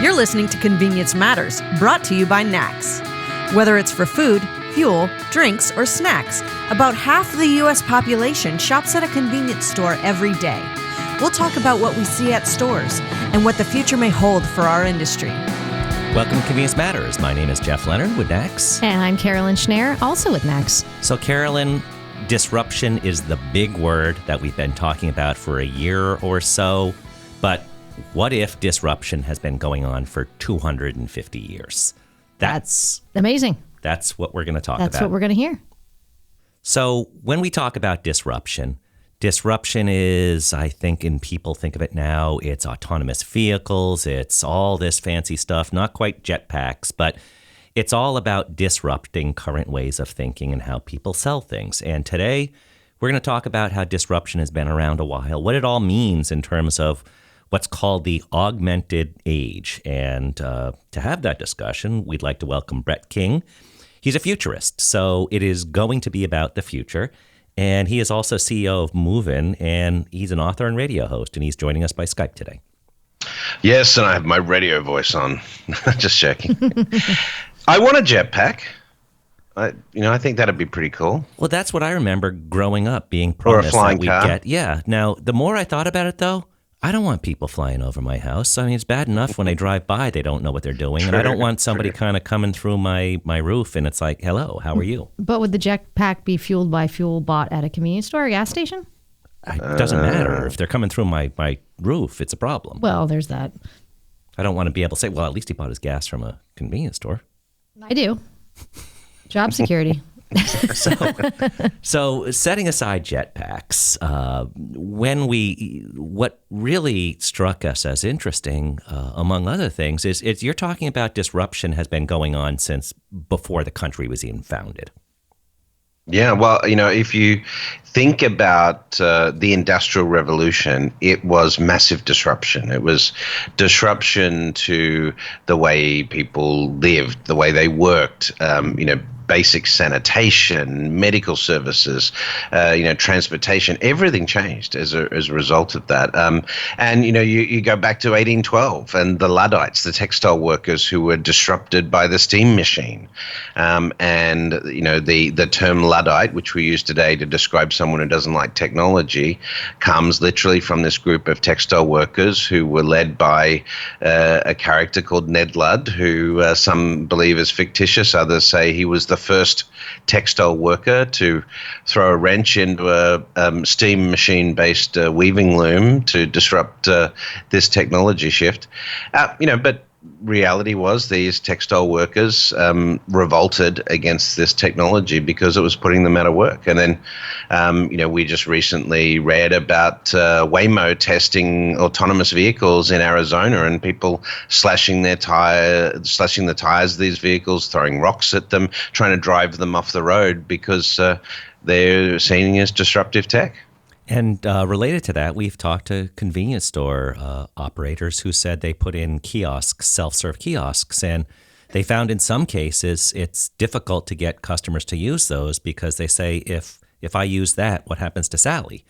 You're listening to Convenience Matters, brought to you by NACS. Whether it's for food, fuel, drinks, or snacks, about half the U.S. population shops at a convenience store every day. We'll talk about what we see at stores and what the future may hold for our industry. Welcome to Convenience Matters. My name is Jeff Lenard with NACS. And I'm Carolyn Schnare, also with NACS. So Carolyn, disruption is the big word that we've been talking about for a year or so. But what if disruption has been going on for 250 years? That's amazing. That's what we're going to talk about. That's what we're going to hear. So when we talk about disruption is, I think, and people think of it now, it's autonomous vehicles, it's all this fancy stuff, not quite jetpacks, but it's all about disrupting current ways of thinking and how people sell things. And today, we're going to talk about how disruption has been around a while, what it all means in terms of what's called the augmented age. And to have that discussion, we'd like to welcome Brett King. He's a futurist, so it is going to be about the future. And he is also CEO of Movin', and he's an author and radio host, and he's joining us by Skype today. Yes, and I have my radio voice on. Just checking. I want a jetpack. I think that'd be pretty cool. Well, that's what I remember growing up, being promised or a flying that we'd car. get. Yeah. Now, the more I thought about it, though, I don't want people flying over my house. I mean, it's bad enough when they drive by, they don't know what they're doing. And I don't want somebody kind of coming through my roof and it's like, hello, how are you? But would the jetpack be fueled by fuel bought at a convenience store or gas station? It doesn't matter. If they're coming through my roof, it's a problem. Well, there's that. I don't want to be able to say, well, at least he bought his gas from a convenience store. I do. Job security. So setting aside jetpacks, what really struck us as interesting, among other things, is you're talking about disruption has been going on since before the country was even founded. Yeah, well, if you think about the Industrial Revolution, it was massive disruption. It was disruption to the way people lived, the way they worked, basic sanitation, medical services, transportation, everything changed as a result of that. And you go back to 1812 and the Luddites, the textile workers who were disrupted by the steam machine. And the term Luddite, which we use today to describe someone who doesn't like technology, comes literally from this group of textile workers who were led by a character called Ned Ludd, who some believe is fictitious, others say he was the first textile worker to throw a wrench into a steam machine-based weaving loom to disrupt this technology shift. But reality was these textile workers revolted against this technology because it was putting them out of work. And then, we just recently read about Waymo testing autonomous vehicles in Arizona and people slashing the tires of these vehicles, throwing rocks at them, trying to drive them off the road because they're seen as disruptive tech. And related to that, we've talked to convenience store operators who said they put in kiosks, self-serve kiosks, and they found in some cases it's difficult to get customers to use those because they say, if I use that, what happens to Sally?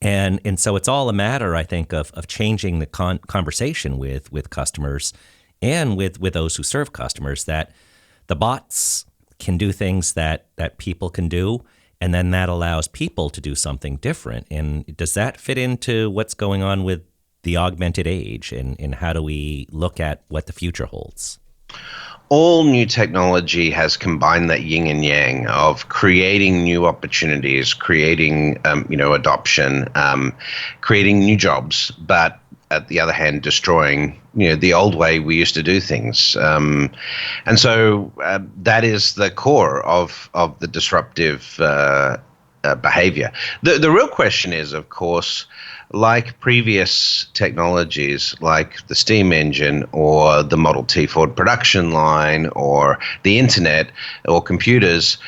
And so it's all a matter, I think, of changing the conversation with customers and with those who serve customers, that the bots can do things that people can do. And then that allows people to do something different. And does that fit into what's going on with the augmented age? And how do we look at what the future holds? All new technology has combined that yin and yang of creating new opportunities, creating, adoption, creating new jobs, but at the other hand, destroying, the old way we used to do things. And so that is the core of the disruptive behavior. The real question is, of course, like previous technologies like the steam engine or the Model T Ford production line or the internet or computers,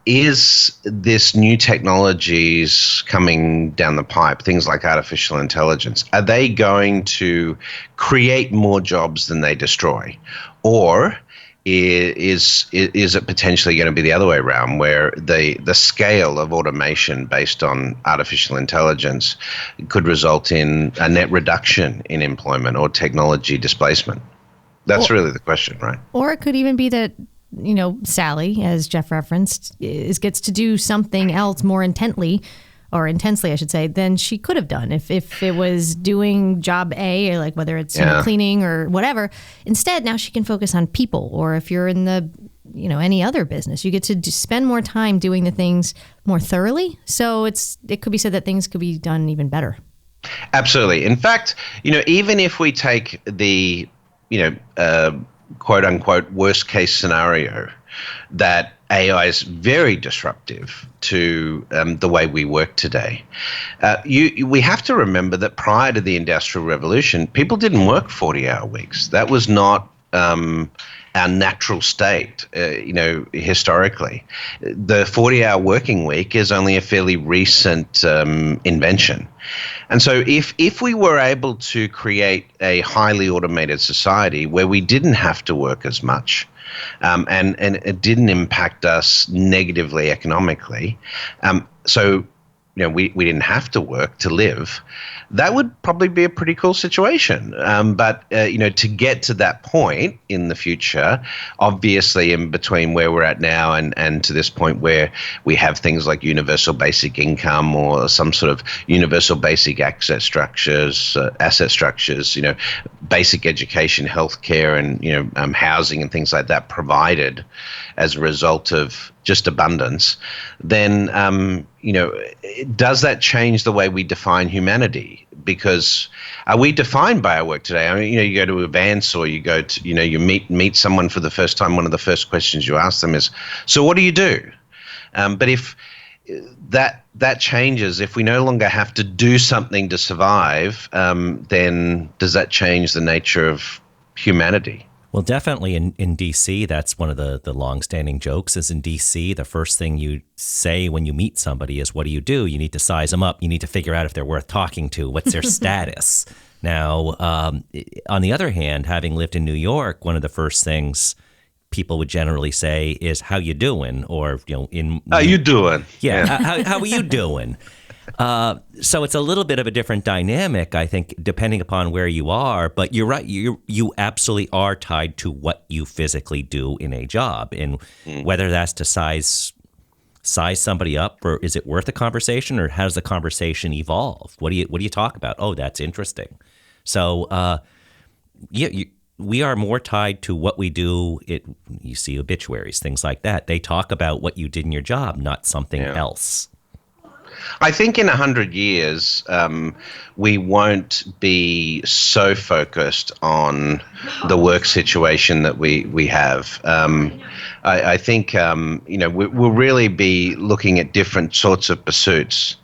is this new technologies coming down the pipe, things like artificial intelligence, are they going to create more jobs than they destroy? Or is it potentially going to be the other way around, where the scale of automation based on artificial intelligence could result in a net reduction in employment or technology displacement? That's really the question, right? Or it could even be that, Sally, as Jeff referenced, gets to do something else more intently, or intensely, I should say, than she could have done if it was doing job A, like whether it's cleaning or whatever. Instead, now she can focus on people, or if you're in the any other business, you get to spend more time doing the things more thoroughly. So it could be said that things could be done even better. Absolutely. In fact, even if we take the quote unquote worst case scenario that AI is very disruptive to the way we work today. We have to remember that prior to the Industrial Revolution, people didn't work 40-hour weeks. That was not our natural state, historically. The 40-hour working week is only a fairly recent invention. And so if we were able to create a highly automated society where we didn't have to work as much, and it didn't impact us negatively economically, so we didn't have to work to live, that would probably be a pretty cool situation. But to get to that point in the future, obviously in between where we're at now and to this point where we have things like universal basic income or some sort of universal basic asset structures, basic education, healthcare, and housing and things like that provided as a result of just abundance, then does that change the way we define humanity? Because are we defined by our work today? I mean, you go to events or you go to, you meet someone for the first time. One of the first questions you ask them is, "So what do you do?" But if that changes, if we no longer have to do something to survive, then does that change the nature of humanity? Well, definitely in D.C., that's one of the longstanding jokes is in D.C., the first thing you say when you meet somebody is, what do? You need to size them up. You need to figure out if they're worth talking to. What's their status? Now, on the other hand, having lived in New York, one of the first things people would generally say is, how you doing? Or, how you doing? Yeah, how are you doing? So it's a little bit of a different dynamic, I think, depending upon where you are. But you're right. You absolutely are tied to what you physically do in a job, and whether that's to size somebody up, or is it worth a conversation, or how does the conversation evolve? What do you talk about? Oh, that's interesting. So we are more tied to what we do. You see obituaries, things like that. They talk about what you did in your job, not something else. I think in 100 years, we won't be so focused on the work situation that we have. I think we'll really be looking at different sorts of pursuits.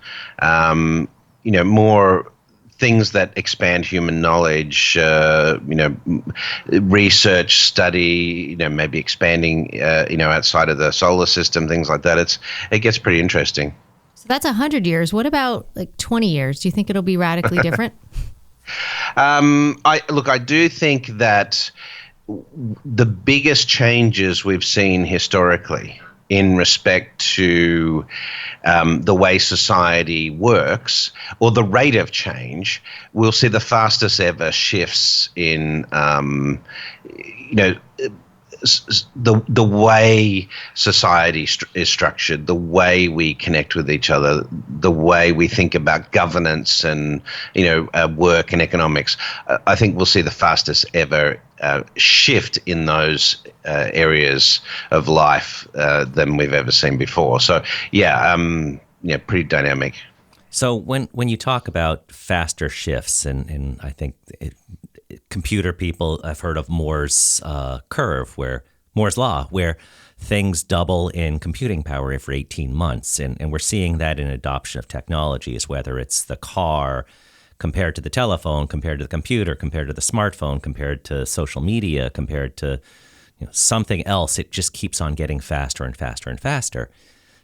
More things that expand human knowledge, research, study, maybe expanding, outside of the solar system, things like that. It gets pretty interesting. So that's 100 years. What about like 20 years? Do you think it'll be radically different? I do think that the biggest changes we've seen historically in respect to the way society works, or the rate of change, we'll see the fastest ever shifts in, the way society is structured, the way we connect with each other, the way we think about governance and work and economics. I think we'll see the fastest ever shift in those areas of life than we've ever seen before. So pretty dynamic. So when you talk about faster shifts, and I think computer people have heard of Moore's Moore's law, where things double in computing power every 18 months. And we're seeing that in adoption of technologies, whether it's the car compared to the telephone, compared to the computer, compared to the smartphone, compared to social media, compared to something else. It just keeps on getting faster and faster and faster.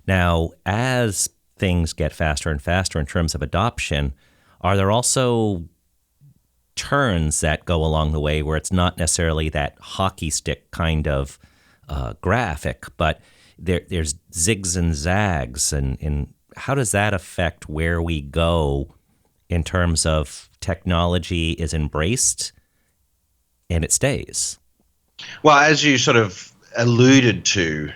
Now, as things get faster and faster in terms of adoption, are there also turns that go along the way where it's not necessarily that hockey stick kind of graphic, but there's zigs and zags, and how does that affect where we go in terms of technology is embraced and it stays? Well, as you sort of alluded to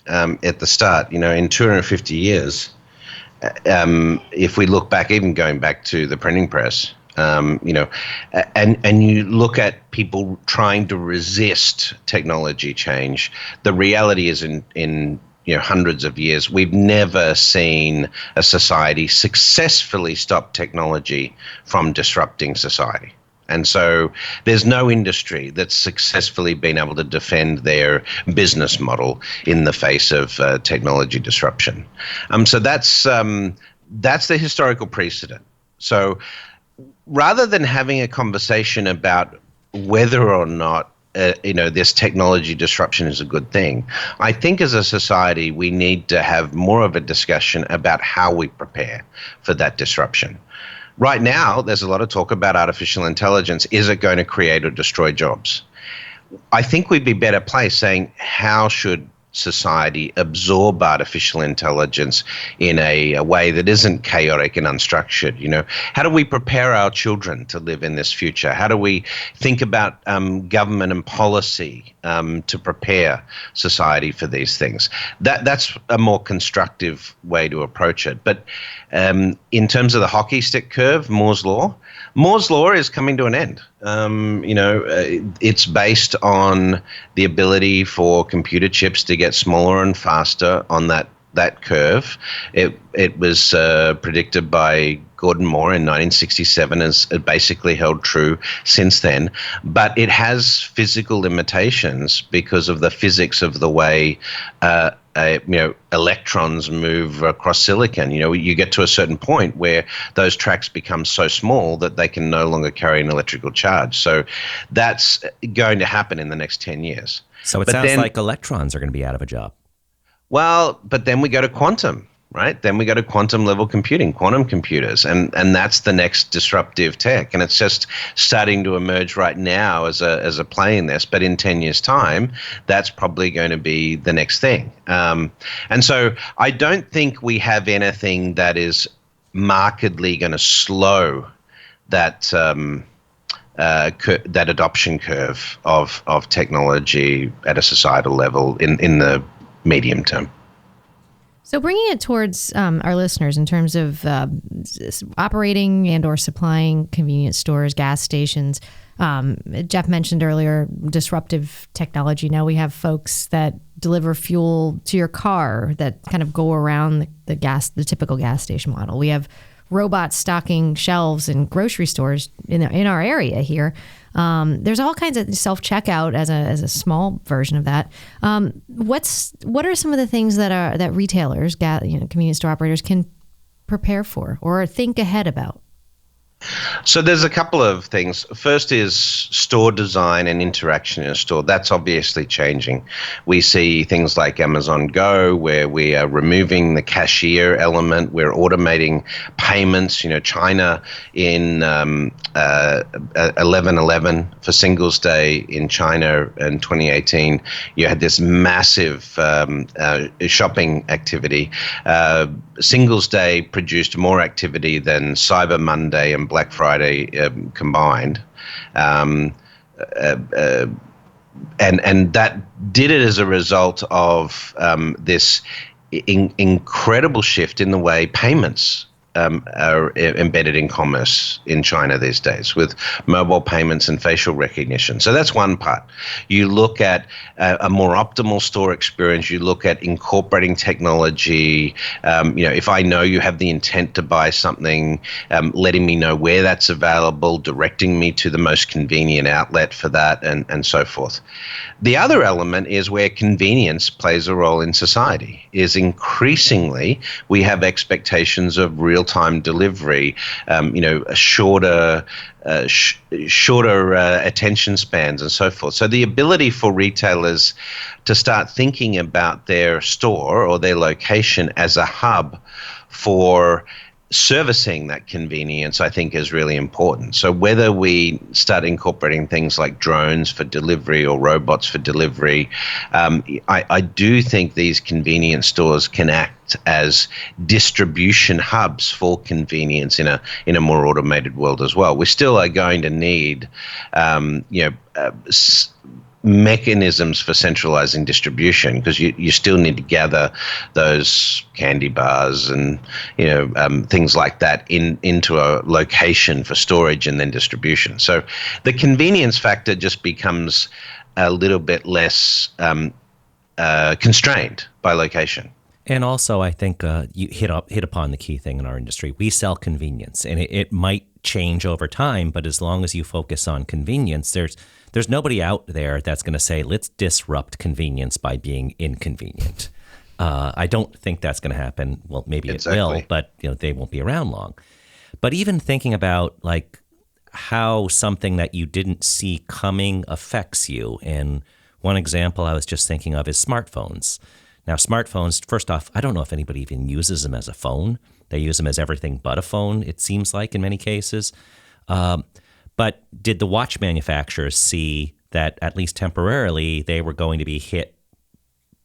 at the start, in 250 years, if we look back, even going back to the printing press, and you look at people trying to resist technology change, the reality is in hundreds of years, we've never seen a society successfully stop technology from disrupting society. And so there's no industry that's successfully been able to defend their business model in the face of technology disruption. So that's the historical precedent. So rather than having a conversation about whether or not this technology disruption is a good thing, I think as a society we need to have more of a discussion about how we prepare for that disruption. Right now, there's a lot of talk about artificial intelligence. Is it going to create or destroy jobs? I think we'd be better placed saying, how should society absorb artificial intelligence in a way that isn't chaotic and unstructured? How do we prepare our children to live in this future? How do we think about government and policy to prepare society for these things? That's a more constructive way to approach it. But in terms of the hockey stick curve, Moore's Law is coming to an end. It's based on the ability for computer chips to get smaller and faster on that curve. It was predicted by Gordon Moore in 1967, as it basically held true since then. But it has physical limitations because of the physics of the way electrons move across silicon. You get to a certain point where those tracks become so small that they can no longer carry an electrical charge. So that's going to happen in the next 10 years. So it sounds like electrons are going to be out of a job. Well, but then we go to quantum, right? Then we go to quantum level computing, quantum computers, and that's the next disruptive tech. And it's just starting to emerge right now as a play in this. But in 10 years' time, that's probably going to be the next thing. And so I don't think we have anything that is markedly going to slow that that adoption curve of technology at a societal level in the medium term. So bringing it towards our listeners in terms of operating and or supplying convenience stores, gas stations, Jeff mentioned earlier disruptive technology. Now we have folks that deliver fuel to your car that kind of go around the typical gas station model. We have robots stocking shelves in grocery stores in our area here. There's all kinds of self-checkout as a small version of that. What are some of the things that retailers, convenience store operators can prepare for or think ahead about? So there's a couple of things. First is store design and interaction in a store. That's obviously changing. We see things like Amazon Go, where we are removing the cashier element. We're automating payments. China in 11/11 for Singles Day in China in 2018, you had this massive shopping activity. Singles Day produced more activity than Cyber Monday and Black Friday combined, and that did it as a result of this incredible shift in the way payments are embedded in commerce in China these days with mobile payments and facial recognition. So that's one part. You look at a more optimal store experience. You look at incorporating technology. If I know you have the intent to buy something, letting me know where that's available, directing me to the most convenient outlet for that, and so forth. The other element is where convenience plays a role in society. Is increasingly we have expectations of real-time delivery, shorter attention spans and so forth. So the ability for retailers to start thinking about their store or their location as a hub for servicing that convenience, I think, is really important. So whether we start incorporating things like drones for delivery or robots for delivery, I do think these convenience stores can act as distribution hubs for convenience in a more automated world as well. We still are going to need, mechanisms for centralizing distribution, because you still need to gather those candy bars and things like that into a location for storage and then distribution. So the convenience factor just becomes a little bit less constrained by location. And also, I think you hit upon the key thing in our industry. We sell convenience, and it might change over time, but as long as you focus on convenience, there's nobody out there that's going to say, let's disrupt convenience by being inconvenient. I don't think that's going to happen. Well, maybe Exactly. It will, but they won't be around long. But even thinking about like how something that you didn't see coming affects you, and one example I was just thinking of is smartphones. Now, smartphones, first off, I don't know if anybody even uses them as a phone. They use them as everything but a phone, it seems like, in many cases. But did the watch manufacturers see that, at least temporarily, they were going to be hit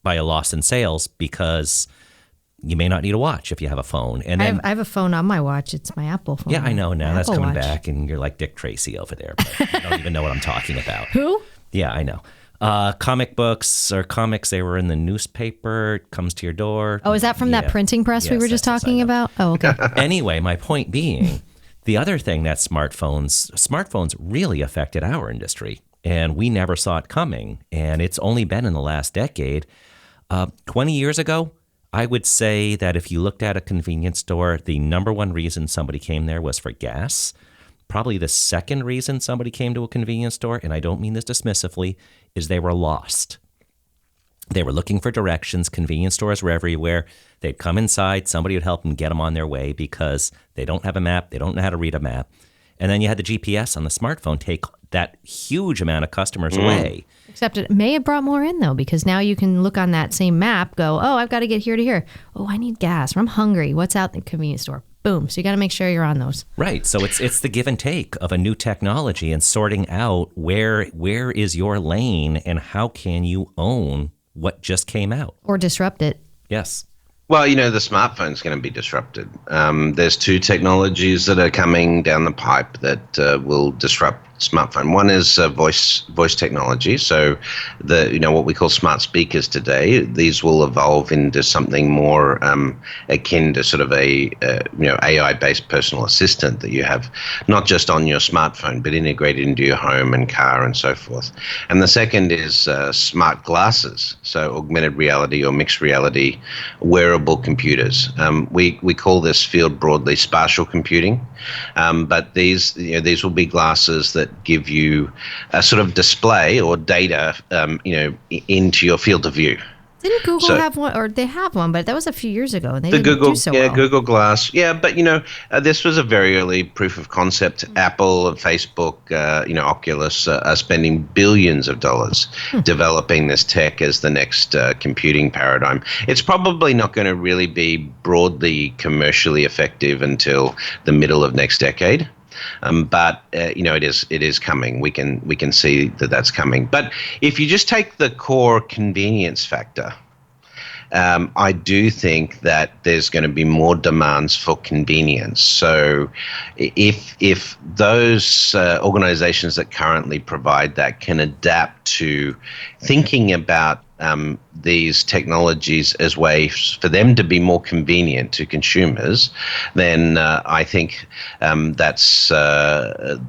by a loss in sales because you may not need a watch if you have a phone? And then, I have a phone on my watch. It's my Apple phone. Yeah, I know. Now that's coming Watch. Back, and you're like Dick Tracy over there. But I don't even know what I'm talking about. Who? Yeah, I know. Comic books or comics, they were in the newspaper. It comes to your door. Oh, is that from that printing press we were just talking about? Oh, okay. Anyway, my point being, the other thing that smartphones really affected our industry, and we never saw it coming. And it's only been in the last decade. 20 years ago, I would say that if you looked at a convenience store, the number one reason somebody came there was for gas. Probably the second reason somebody came to a convenience store, and I don't mean this dismissively, is they were lost. They were looking for directions. Convenience stores were everywhere. They'd come inside. Somebody would help them get them on their way because they don't have a map. They don't know how to read a map. And then you had the GPS on the smartphone take that huge amount of customers away. Except it may have brought more in, though, because now you can look on that same map, go, oh, I've got to get here to here. Oh, I need gas, or I'm hungry. What's out in the convenience store? Boom. So you got to make sure you're on those. Right. So it's the give and take of a new technology and sorting out where is your lane and how can you own what just came out. Or disrupt it. Yes. Well, the smartphone's going to be disrupted. There's two technologies that are coming down the pipe that will disrupt smartphone. One is voice technology. So what we call smart speakers today, these will evolve into something more akin to sort of a AI-based personal assistant that you have not just on your smartphone, but integrated into your home and car and so forth. And the second is smart glasses. So augmented reality or mixed reality wearable computers. We call this field broadly spatial computing, but these will be glasses that give you a sort of display or data, into your field of view. Didn't Google have one, or they have one, but that was a few years ago, and they didn't Google, do so well. Google Glass, but this was a very early proof of concept. Apple and Facebook, Oculus are spending billions of dollars developing this tech as the next computing paradigm. It's probably not going to really be broadly commercially effective until the middle of next decade. But it is coming. We can see that that's coming. But if you just take the core convenience factor, I do think that there's going to be more demands for convenience. So if those organizations that currently provide that can adapt to thinking about these technologies as ways for them to be more convenient to consumers, then I think that's a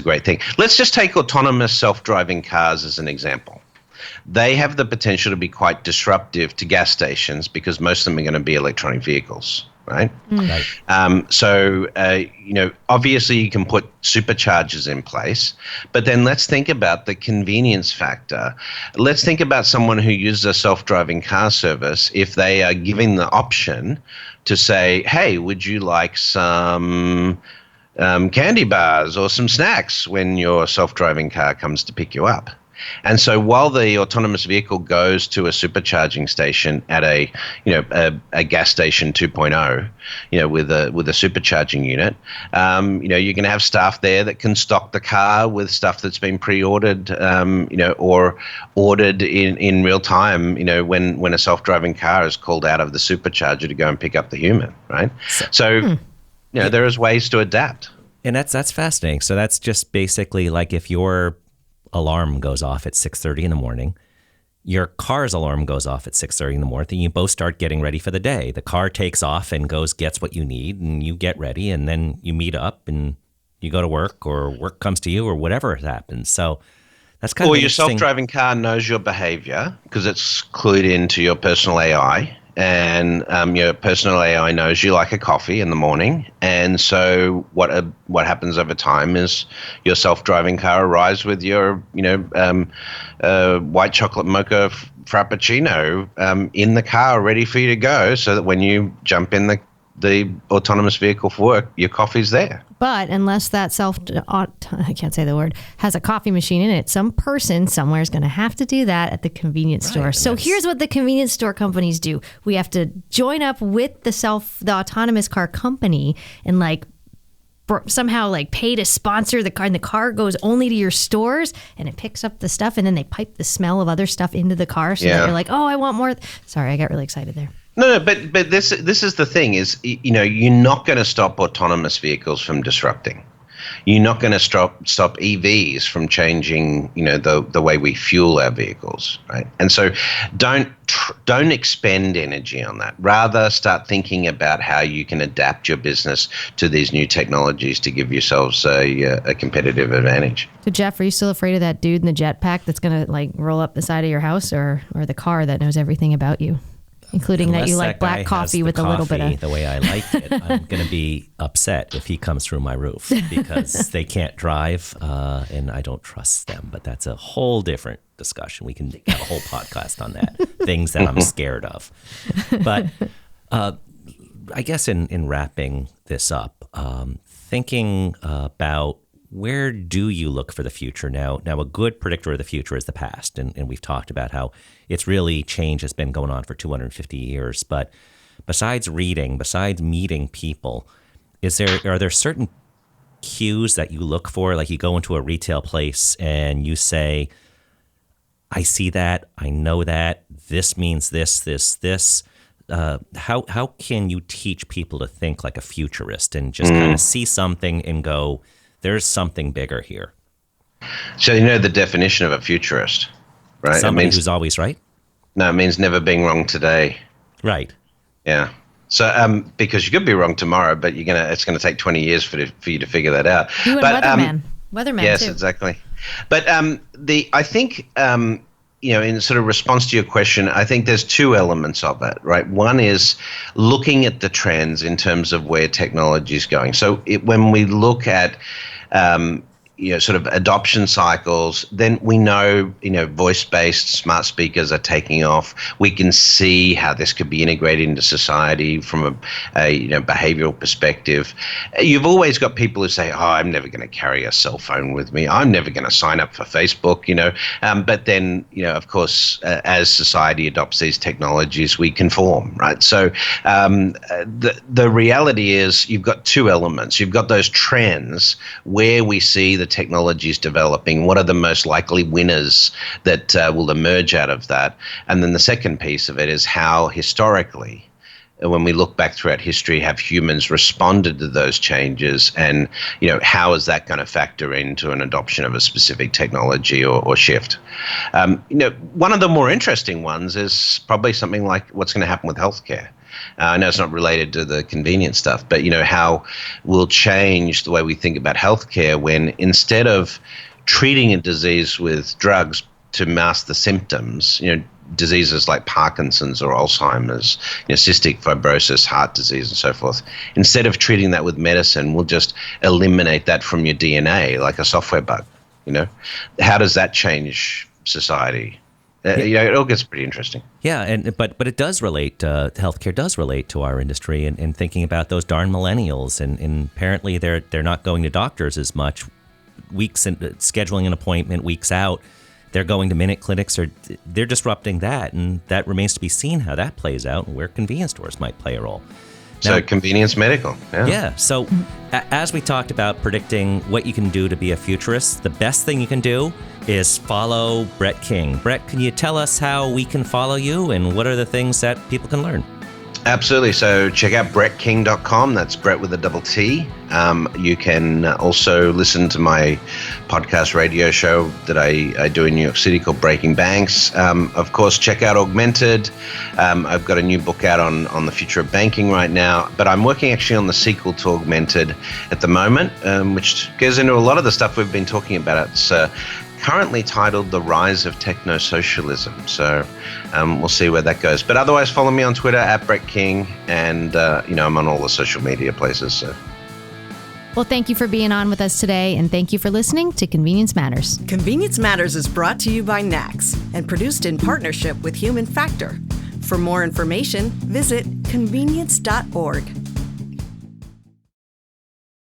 great thing. Let's just take autonomous self-driving cars as an example. They have the potential to be quite disruptive to gas stations because most of them are going to be electronic vehicles, right? Right. So obviously you can put superchargers in place, but then let's think about the convenience factor. Let's think about someone who uses a self-driving car service. If they are giving the option to say, hey, would you like some candy bars or some snacks when your self-driving car comes to pick you up? And so while the autonomous vehicle goes to a supercharging station at a gas station 2.0, with a supercharging unit, you're going to have staff there that can stock the car with stuff that's been pre-ordered, or ordered in real time, when a self-driving car is called out of the supercharger to go and pick up the human, right? So, there is ways to adapt. And that's fascinating. So that's just basically like if your alarm goes off at 6:30 in the morning, your car's alarm goes off at 6:30 in the morning, and you both start getting ready for the day. The car takes off and gets what you need, and you get ready, and then you meet up and you go to work, or work comes to you, or whatever happens. So that's kind of interesting. Or your self-driving car knows your behavior because it's clued into your personal AI. And your personal AI knows you like a coffee in the morning, and so what happens over time is your self-driving car arrives with your white chocolate mocha frappuccino in the car, ready for you to go, so that when you jump in the autonomous vehicle for work, your coffee's there. But unless that I can't say the word, has a coffee machine in it, some person somewhere is going to have to do that at the convenience store. So here's what the convenience store companies do. We have to join up with the autonomous car company and somehow pay to sponsor the car, and the car goes only to your stores and it picks up the stuff, and then they pipe the smell of other stuff into the car so that you're like, oh, I want more. Sorry, I got really excited there. No, but this is the thing is, you're not going to stop autonomous vehicles from disrupting. You're not going to stop EVs from changing, the way we fuel our vehicles, right? And so don't expend energy on that. Rather, start thinking about how you can adapt your business to these new technologies to give yourselves a competitive advantage. So, Jeff, are you still afraid of that dude in the jetpack that's going to roll up the side of your house, or the car that knows everything about you? Including Unless that you like black coffee with a little bit of... the way I like it, I'm going to be upset if he comes through my roof because they can't drive and I don't trust them. But that's a whole different discussion. We can have a whole podcast on that, things that I'm scared of. But I guess in wrapping this up, thinking about where do you look for the future now? Now, a good predictor of the future is the past, and we've talked about how it's really change has been going on for 250 years. But besides reading, besides meeting people, are there certain cues that you look for? Like you go into a retail place and you say, I see that, I know that, this means this. How can you teach people to think like a futurist and just kind of see something and go, there's something bigger here? So the definition of a futurist, right? Somebody who's always right? No, it means never being wrong today. Right. Yeah. So because you could be wrong tomorrow, but it's gonna take 20 years for you to figure that out. You and weatherman yes, too. Exactly. But I think in sort of response to your question, I think there's two elements of it, right? One is looking at the trends in terms of where technology is going. So when we look at sort of adoption cycles, then we know, voice-based smart speakers are taking off. We can see how this could be integrated into society from a behavioral perspective. You've always got people who say, oh, I'm never going to carry a cell phone with me. I'm never going to sign up for Facebook, But then, of course, as society adopts these technologies, we conform, right? So the reality is you've got two elements. You've got those trends where we see the technologies developing, what are the most likely winners that will emerge out of that? And then the second piece of it is how historically, when we look back throughout history, have humans responded to those changes, and how is that going to factor into an adoption of a specific technology or shift? One of the more interesting ones is probably something like what's going to happen with healthcare. I know it's not related to the convenience stuff, but how we'll change the way we think about healthcare when instead of treating a disease with drugs to mask the symptoms, diseases like Parkinson's or Alzheimer's, cystic fibrosis, heart disease, and so forth. Instead of treating that with medicine, we'll just eliminate that from your DNA like a software bug. How does that change society? It all gets pretty interesting. Yeah, but it does relate. Healthcare does relate to our industry, and thinking about those darn millennials, and apparently they're not going to doctors as much, weeks and scheduling an appointment weeks out. they're going to minute clinics, or they're disrupting that. And that remains to be seen how that plays out and where convenience stores might play a role. So Now, convenience medical. yeah. So as we talked about predicting what you can do to be a futurist, the best thing you can do is follow Brett King. Brett, can you tell us how we can follow you and what are the things that people can learn? Absolutely. So check out brettking.com. That's Brett with a double T. You can also listen to my podcast radio show that I do in New York City called Breaking Banks. Of course, check out Augmented. I've got a new book out on the future of banking right now, but I'm working actually on the sequel to Augmented at the moment, which goes into a lot of the stuff we've been talking about. It's currently titled The Rise of Techno-Socialism. So we'll see where that goes. But otherwise, follow me on Twitter at Brett King, and I'm on all the social media places. So. Well, thank you for being on with us today, and thank you for listening to Convenience Matters. Convenience Matters is brought to you by NACS and produced in partnership with Human Factor. For more information, visit convenience.org.